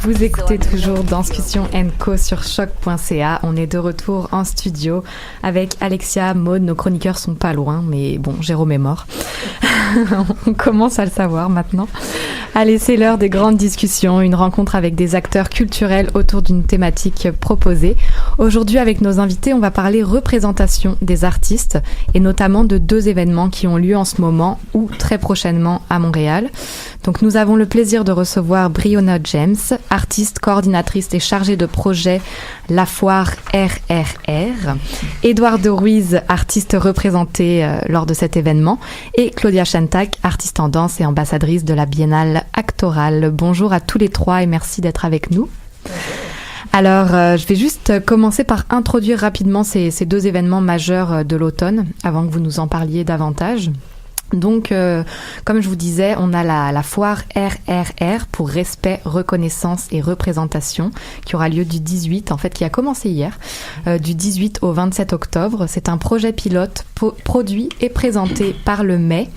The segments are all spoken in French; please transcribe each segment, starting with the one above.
Vous écoutez toujours Danscussion & Co sur choc.ca. On est de retour en studio avec Alexia, Maud. Nos chroniqueurs sont pas loin, mais bon, Jérôme est mort. On commence à le savoir maintenant. Allez, c'est l'heure des grandes discussions, une rencontre avec des acteurs culturels autour d'une thématique proposée. Aujourd'hui, avec nos invités, on va parler représentation des artistes et notamment de 2 événements qui ont lieu en ce moment ou très prochainement à Montréal. Donc, nous avons le plaisir de recevoir Brionna James, artiste, coordinatrice et chargée de projet La Foire RRR, Eduardo Ruiz, artiste représenté lors de cet événement, et Claudia Chantac, artiste en danse et ambassadrice de la Biennale Actorale. Bonjour à tous les 3 et merci d'être avec nous. Alors, je vais juste commencer par introduire rapidement ces 2 événements majeurs de l'automne, avant que vous nous en parliez davantage. Donc, comme je vous disais, on a la foire RRR pour respect, reconnaissance et représentation qui aura lieu du 18, en fait, qui a commencé hier, du 18 au 27 octobre. C'est un projet pilote produit et présenté par le MEI.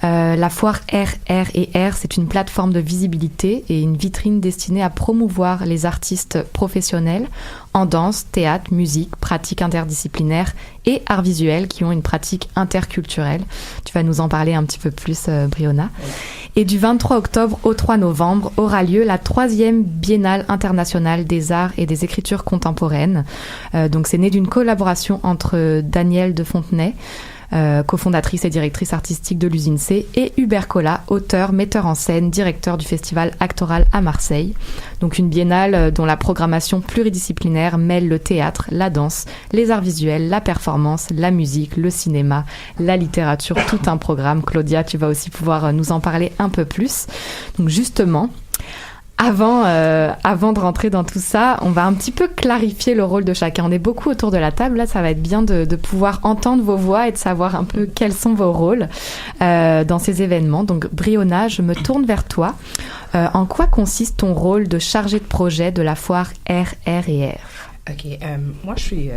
La foire RRR, c'est une plateforme de visibilité et une vitrine destinée à promouvoir les artistes professionnels en danse, théâtre, musique, pratiques interdisciplinaires et arts visuels qui ont une pratique interculturelle. Tu vas nous en parler un petit peu plus, Brionna. Et du 23 octobre au 3 novembre aura lieu la 3e Biennale internationale des arts et des écritures contemporaines. Donc c'est né d'une collaboration entre Danielle de Fontenay, cofondatrice et directrice artistique de l'Usine C, et Hubert Collat, auteur, metteur en scène, directeur du Festival Actoral à Marseille. Donc une biennale dont la programmation pluridisciplinaire mêle le théâtre, la danse, les arts visuels, la performance, la musique, le cinéma, la littérature, tout un programme. Claudia, tu vas aussi pouvoir nous en parler un peu plus. Donc justement, avant de rentrer dans tout ça, on va un petit peu clarifier le rôle de chacun. On est beaucoup autour de la table, là ça va être bien de pouvoir entendre vos voix et de savoir un peu quels sont vos rôles dans ces événements. Donc Brionna, je me tourne vers toi. En quoi consiste ton rôle de chargé de projet de la foire RRR? Ok, moi je suis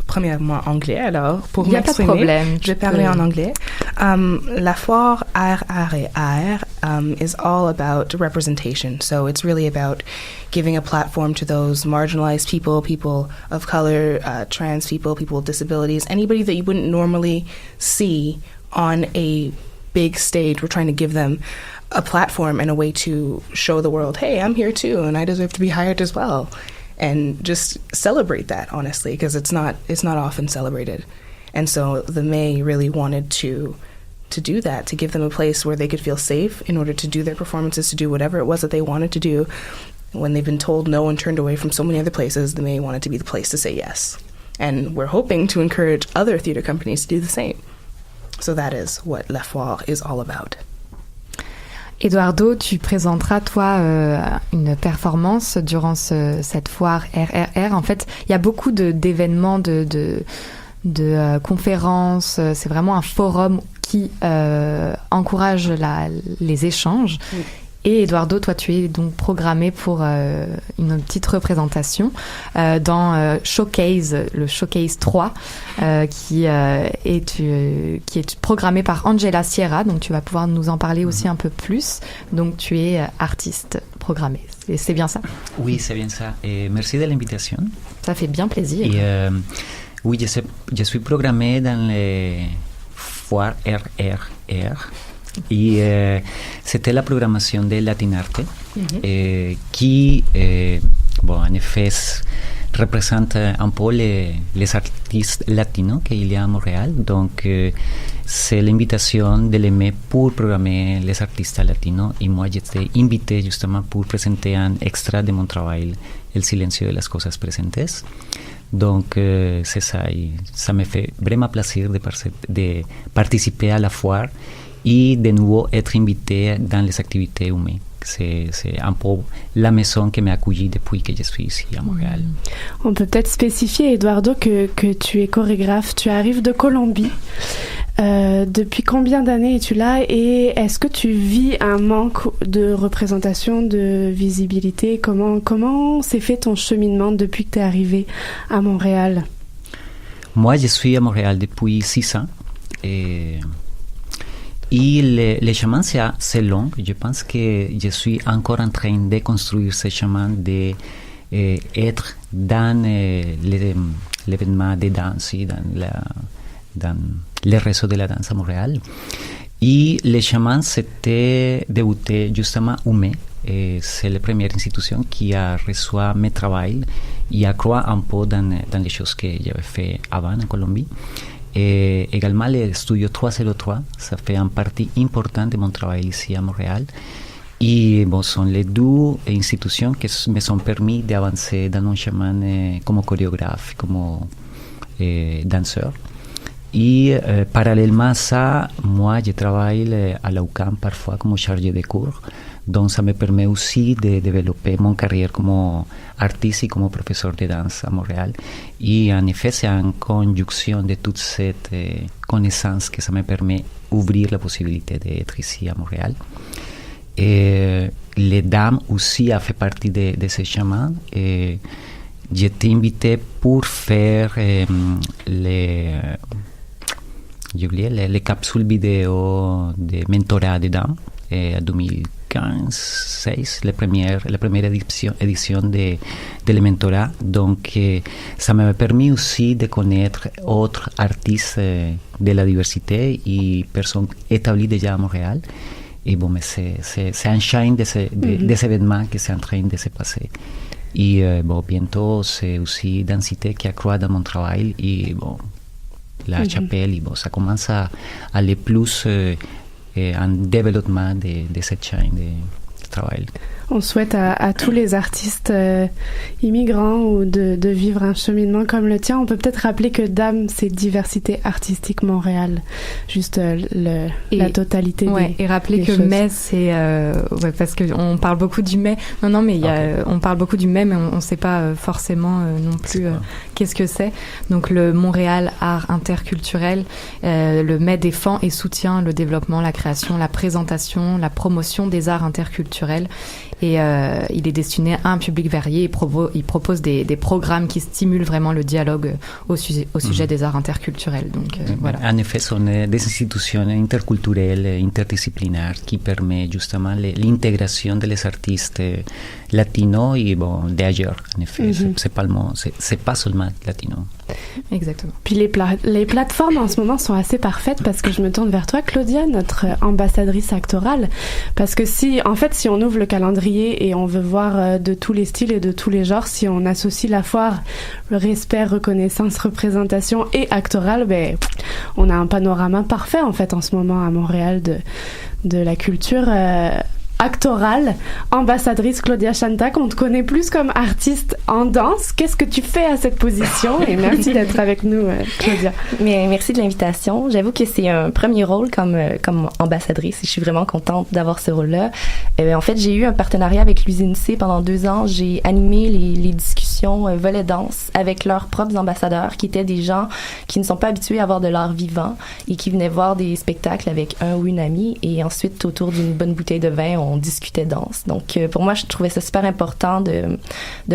premièrement anglais, alors pour m'exprimer, pas de problème, je vais parler en anglais. La foire RRR is all about representation. So it's really about giving a platform to those marginalized people, people of color, trans people, people with disabilities, anybody that you wouldn't normally see on a big stage. We're trying to give them a platform and a way to show the world, hey, I'm here too, and I deserve to be hired as well. And just celebrate that, honestly, because it's not often celebrated. And so the May really wanted to do that, to give them a place where they could feel safe in order to do their performances, to do whatever it was that they wanted to do. When they've been told no and turned away from so many other places, the May wanted to be the place to say yes. And we're hoping to encourage other theater companies to do the same. So that is what La Foire is all about. Eduardo, tu présenteras, toi, une performance durant cette foire RRR. En fait, il y a beaucoup d'événements, de conférences. C'est vraiment un forum qui encourage les échanges. Oui. Et Eduardo, toi, tu es donc programmé pour une petite représentation dans Showcase, le Showcase 3, qui est programmé par Angela Sierra. Donc, tu vas pouvoir nous en parler aussi un peu plus. Donc, tu es artiste programmé. C'est bien ça? Oui, c'est bien ça. Et merci de l'invitation. Ça fait bien plaisir. Et, oui, je suis programmé dans les foires RRR. Y c'était la programmation de Latinarte qui, bon, en effet, représente un peu les artistes latinos qu'il y a à Montréal. Donc, c'est l'invitation de l'aimer pour programmer les artistes latinos. Et moi, j'étais invité justement pour présenter un extra de mon travail, El silencio de las cosas presentes. Donc, c'est ça. Et ça me fait vraiment plaisir de participer à la foire et de nouveau être invité dans les activités humaines. C'est un peu la maison qui m'a accueilli depuis que je suis ici à Montréal. On peut peut-être spécifier, Eduardo, que tu es chorégraphe. Tu arrives de Colombie. Depuis combien d'années es-tu là et est-ce que tu vis un manque de représentation, de visibilité? Comment s'est fait ton cheminement depuis que tu es arrivé à Montréal? Moi, je suis à Montréal depuis 6 ans. Et Et le chemin, c'est long. Je pense que je suis encore en train de construire ce chemin, d'être dans l'événement de danse, dans le réseau de la danse à Montréal. Et le chemin, c'était débuté justement au mai. Et c'est la première institution qui a reçu mes travaux et a cru un peu dans les choses que j'avais fait avant en Colombie. Et également, le studio 303, ça fait une partie importante de mon travail ici à Montréal. Et bon, sont les deux institutions qui me sont permis d'avancer dans mon chemin comme chorégraphe, comme danseur. Et parallèlement à ça, moi, je travaille à la UQAM parfois comme chargé de cours. Donc, ça me permet aussi de développer mon carrière comme artiste et comme professeur de danse à Montréal. Et en effet, c'est en conjonction de toute cette connaissance que ça me permet d'ouvrir la possibilité d'être ici à Montréal. Et les dames aussi ont fait partie de ce chemin. Et j'étais invité pour faire les capsules vidéo de mentorat des dames en 2015-16, la première édition de le mentorat. Donc, ça m'a permis aussi de connaître d'autres artistes de la diversité et personnes établies déjà à Montréal. Et bon, mais c'est un chaîne des événements qui est en train de se passer. Et bon, bientôt, c'est aussi densité qui accroît dans mon travail. Et bon, la chapelle, et bon, ça commence à aller plus en développement de cette chaîne de travail. On souhaite à tous les artistes immigrants ou de vivre un cheminement comme le tien. On peut peut-être rappeler que DAM, c'est Diversité Artistique Montréal. Juste la totalité des et rappeler que choses. mai, c'est... parce qu'on parle beaucoup du mai. Non, mais on parle beaucoup du mai, mais on ne sait pas forcément non plus qu'est-ce que c'est. Donc, le Montréal Art Interculturel, le mai défend et soutient le développement, la création, la présentation, la promotion des arts interculturels. Et il est destiné à un public varié. Il propose des programmes qui stimulent vraiment le dialogue au sujet des arts interculturels. Donc, voilà. En effet, ce sont des institutions interculturelles, interdisciplinaires qui permettent justement l'intégration des artistes latinos et bon, d'ailleurs. En effet, c'est pas seulement latino. Exactement. Puis les plateformes en ce moment sont assez parfaites parce que je me tourne vers toi, Claudia, notre ambassadrice actorale. Parce que si on ouvre le calendrier et on veut voir de tous les styles et de tous les genres, si on associe la foire, le respect, reconnaissance, représentation et actorale, ben, on a un panorama parfait en fait en ce moment à Montréal de la culture actorale. Ambassadrice Claudia Chantac, on te connaît plus comme artiste en danse. Qu'est-ce que tu fais à cette position? Et merci d'être avec nous, Claudia. Mais merci de l'invitation. J'avoue que c'est un premier rôle comme ambassadrice et je suis vraiment contente d'avoir ce rôle-là. En fait, j'ai eu un partenariat avec l'Usine C pendant 2 ans. J'ai animé les discussions volet danse avec leurs propres ambassadeurs qui étaient des gens qui ne sont pas habitués à voir de l'art vivant et qui venaient voir des spectacles avec un ou une amie et ensuite autour d'une bonne bouteille de vin, on discutait danse. Donc, pour moi, je trouvais ça super important de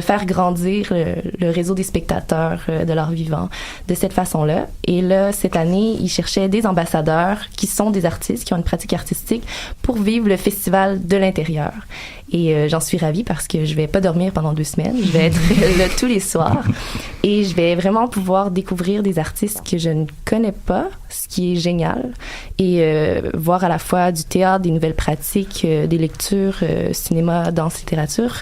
faire grandir le réseau des spectateurs de l'art vivant de cette façon-là. Et là, cette année, ils cherchaient des ambassadeurs qui sont des artistes, qui ont une pratique artistique pour vivre le festival de l'intérieur. Et j'en suis ravie parce que je vais pas dormir pendant 2 semaines. Je vais être là tous les soirs. Et je vais vraiment pouvoir découvrir des artistes que je ne connais pas, ce qui est génial. Et voir à la fois du théâtre, des nouvelles pratiques, des lectures, cinéma, danse, littérature.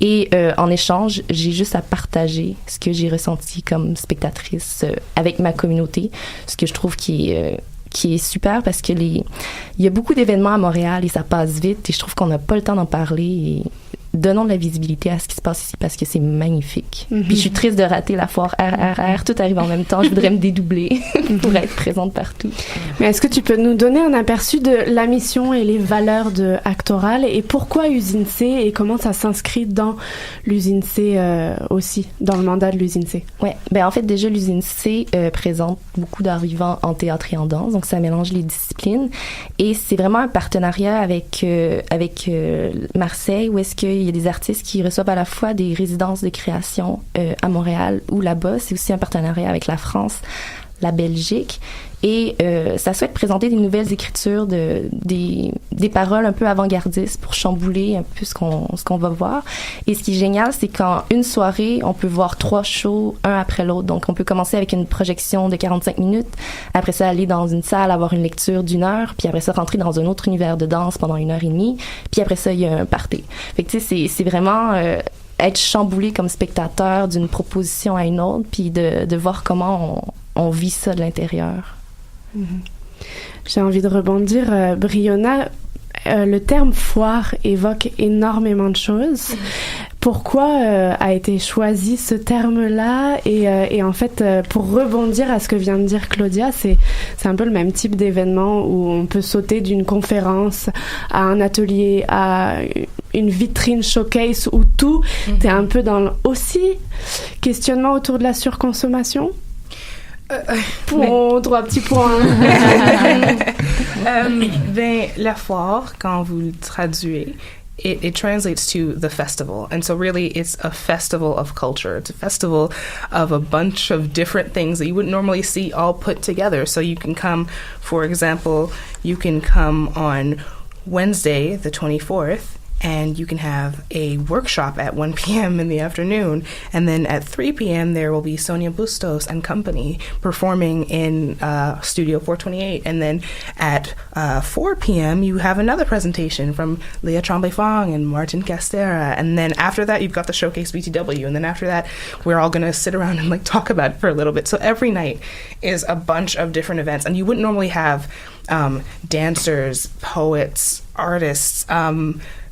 Et en échange, j'ai juste à partager ce que j'ai ressenti comme spectatrice avec ma communauté, ce que je trouve qui est super parce que il y a beaucoup d'événements à Montréal et ça passe vite et je trouve qu'on n'a pas le temps d'en parler et donnons de la visibilité à ce qui se passe ici parce que c'est magnifique. Puis je suis triste de rater la foire RRR, tout arrive en même temps, je voudrais me dédoubler pour être présente partout. Mais est-ce que tu peux nous donner un aperçu de la mission et les valeurs de Actoral et pourquoi Usine C et comment ça s'inscrit dans l'Usine C aussi, dans le mandat de l'Usine C? Ouais, ben en fait déjà l'Usine C présente beaucoup d'art vivant en théâtre et en danse, donc ça mélange les disciplines et c'est vraiment un partenariat avec Marseille où est-ce qu'il y a des artistes qui reçoivent à la fois des résidences de création à Montréal ou là-bas. C'est aussi un partenariat avec la France, la Belgique. Et ça souhaite présenter des nouvelles écritures, des paroles un peu avant-gardistes pour chambouler un peu ce qu'on va voir. Et ce qui est génial, c'est qu'en une soirée, on peut voir 3 shows, un après l'autre. Donc, on peut commencer avec une projection de 45 minutes, après ça, aller dans une salle, avoir une lecture d'1 heure, puis après ça, rentrer dans un autre univers de danse pendant 1h30, puis après ça, il y a un party. Fait que, tu sais, c'est vraiment... être chamboulé comme spectateur d'une proposition à une autre, puis de voir comment on vit ça de l'intérieur. J'ai envie de rebondir. Brionna, le terme foire évoque énormément de choses. Pourquoi a été choisi ce terme-là et en fait, pour rebondir à ce que vient de dire Claudia, c'est un peu le même type d'événement où on peut sauter d'une conférence à un atelier, à une vitrine showcase où tout est un peu dans aussi questionnement autour de la surconsommation. Pour 3 petits points. Ben, la foire, quand vous le traduisez, it translates to the festival. And so really it's a festival of culture. It's a festival of a bunch of different things that you wouldn't normally see all put together. So you can come, for example, you can come on Wednesday, the 24th, and you can have a workshop at 1 p.m. in the afternoon. And then at 3 p.m. there will be Sonia Bustos and company performing in Studio 428. And then at 4 p.m. you have another presentation from Leah Tremblay-Fong and Martin Castera. And then after that you've got the Showcase BTW. And then after that we're all going to sit around and like talk about it for a little bit. So every night is a bunch of different events. And you wouldn't normally have dancers, poets, artists,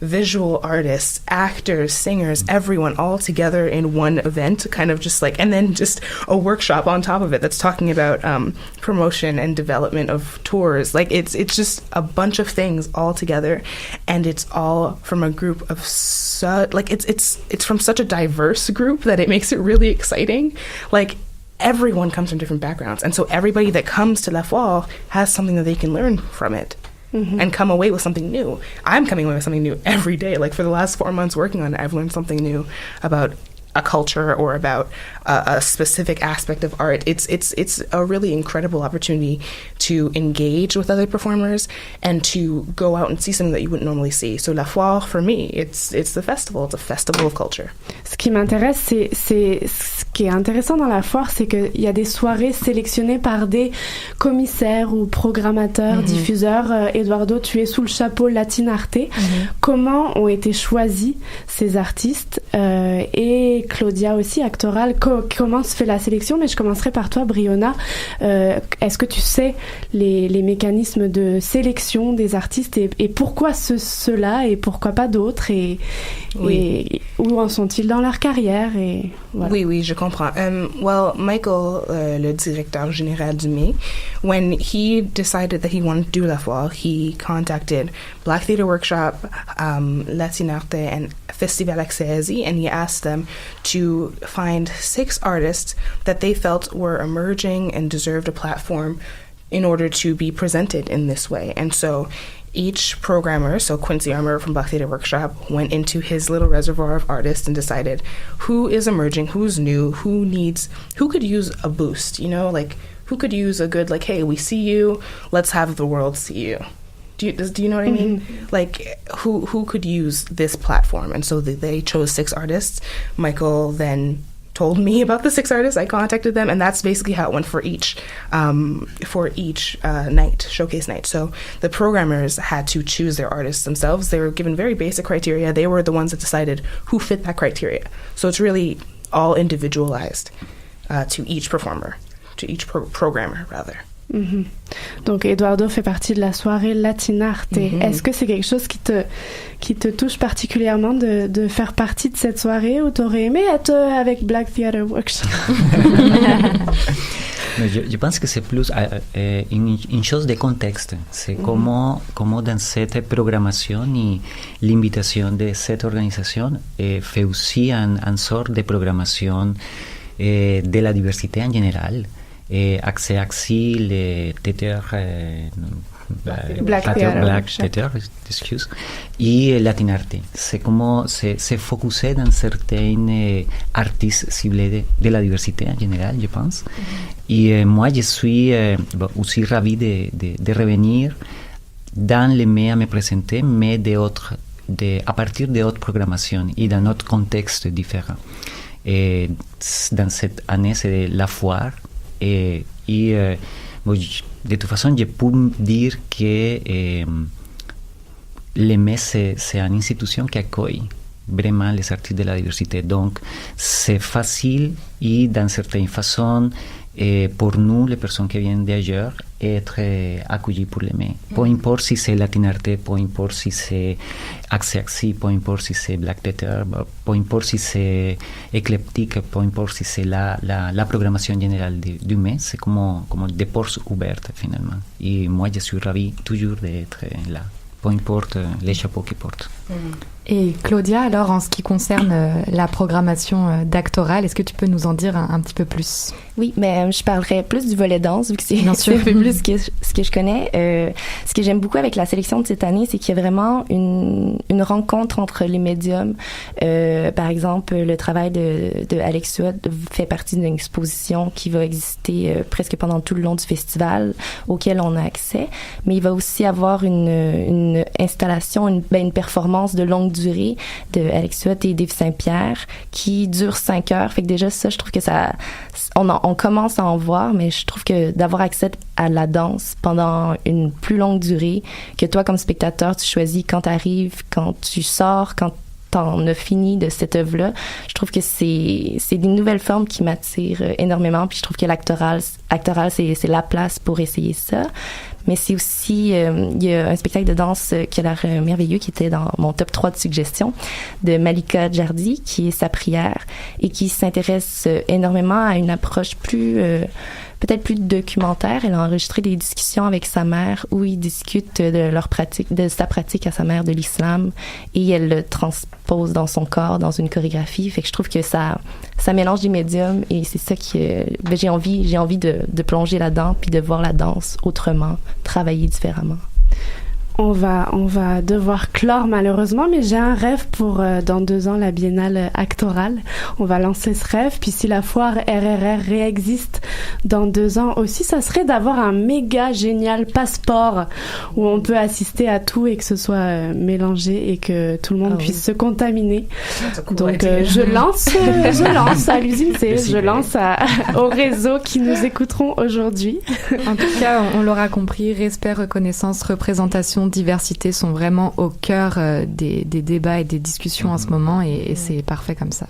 visual artists, actors, singers, everyone all together in one event, kind of just like, and then just a workshop on top of it that's talking about promotion and development of tours. Like it's just a bunch of things all together, and it's all from a group of it's from such a diverse group that it makes it really exciting. Like everyone comes from different backgrounds, and so everybody that comes to La Foire has something that they can learn from it. And come away with something new. I'm coming away with something new every day. Like for the last 4 months working on it, I've learned something new about a culture or about a specific aspect of art. It's a really incredible opportunity to engage with other performers and to go out and see something that you wouldn't normally see. So La Foire, for me, it's the festival. It's a festival of culture. Ce qui m'intéresse, c'est ce qui est intéressant dans la foire, c'est qu'il y a des soirées sélectionnées par des commissaires ou programmateurs, diffuseurs. Eduardo, tu es sous le chapeau Latinarte. Comment ont été choisis ces artistes et Claudia aussi, actorale, comment se fait la sélection? Mais je commencerai par toi, Brionna. Est-ce que tu sais les mécanismes de sélection des artistes et pourquoi ceux-là et pourquoi pas d'autres et où en sont-ils dans leur carrière et voilà. Oui, je comprends. Well, Michael, le directeur général du MAI, when he decided that he wanted to do La Foire, he contacted Black Theatre Workshop, Latinarte, and Festival Accesi, and he asked them to find 6 artists that they felt were emerging and deserved a platform in order to be presented in this way. And so each programmer, so Quincy Armour from Black Theatre Workshop, went into his little reservoir of artists and decided who is emerging, who's new, who could use a boost, you know, like who could use a good, like, hey, we see you, let's have the world see you. Do you know what I mean? Like, who could use this platform? And so they chose 6 artists. Michael then told me about the 6 artists. I contacted them, and that's basically how it went for each night, showcase night. So the programmers had to choose their artists themselves. They were given very basic criteria. They were the ones that decided who fit that criteria. So it's really all individualized to each performer, to each programmer, rather. Donc Eduardo fait partie de la soirée Latinarte. Est-ce que c'est quelque chose qui te touche particulièrement de faire partie de cette soirée ou t'aurais aimé être avec Black Theatre Workshop? Je pense que c'est plus une chose de contexte. C'est comment dans cette programmation et l'invitation de cette organisation fait aussi une sorte de programmation de la diversité en général. Accès le théâtre Black Theater, excuse, et Latinarte. C'est comment c'est focusé dans certains artistes ciblés de la diversité en général, je pense. Et moi, je suis aussi ravi de revenir dans les à me présenter, mais à partir d'autres programmations et dans notre contexte différent. Et dans cette année, c'est la foire. Et de toute façon, je peux dire que l'EME, c'est une institution qui accueille vraiment les artistes de la diversité. Donc, c'est facile et dans certaines façons, pour nous, les personnes qui viennent d'ailleurs, être accueillies pour l'EME. Peu importe si c'est Latinarte, peu importe si c'est Axi, peu importe si c'est Black Theater, peu importe si c'est éclectique, peu importe si c'est la programmation générale du mai, c'est comme des portes ouvertes finalement. Et moi, je suis ravi toujours d'être là, peu importe les chapeaux qu'ils portent. Et Claudia, alors en ce qui concerne la programmation d'Actoral, est-ce que tu peux nous en dire un petit peu plus? Oui, mais je parlerais plus du volet danse, vu que c'est un peu plus ce que je connais. Ce que j'aime beaucoup avec la sélection de cette année, c'est qu'il y a vraiment une rencontre entre les médiums. Par exemple, le travail de Alex Suot fait partie d'une exposition qui va exister presque pendant tout le long du festival, auquel on a accès. Mais il va aussi avoir une installation, une performance de longue durée de Alex Suot et Dave Saint-Pierre qui dure 5 heures. Fait que déjà ça, je trouve que on commence à en voir, mais je trouve que d'avoir accès à la danse pendant une plus longue durée, que toi comme spectateur, tu choisis quand t'arrives, quand tu sors, quand t'en as fini de cette œuvre-là, je trouve que c'est des nouvelles formes qui m'attirent énormément, puis je trouve que l'actoral c'est la place pour essayer ça. Mais c'est aussi, il y a un spectacle de danse qui a l'air merveilleux, qui était dans mon top 3 de suggestions, de Malika Jardi, qui est Sa prière, et qui s'intéresse énormément à une approche peut-être plus documentaire. Elle a enregistré des discussions avec sa mère où ils discutent de sa pratique à sa mère de l'islam, et elle le transpose dans son corps, dans une chorégraphie. Fait que je trouve que ça mélange des médiums, et c'est ça que j'ai envie de plonger là-dedans, puis de voir la danse autrement, travailler différemment. On va devoir clore malheureusement, mais j'ai un rêve pour dans 2 ans la Biennale Actoral. On va lancer ce rêve, puis si la foire RRR réexiste dans 2 ans aussi, ça serait d'avoir un méga génial passeport où on peut assister à tout et que ce soit mélangé et que tout le monde puisse se contaminer. Donc je lance à l'usine C, je lance au réseau qui nous écouteront aujourd'hui. En tout cas, on l'aura compris, respect, reconnaissance, représentation, diversité sont vraiment au cœur des débats et des discussions en ce moment, et c'est parfait comme ça.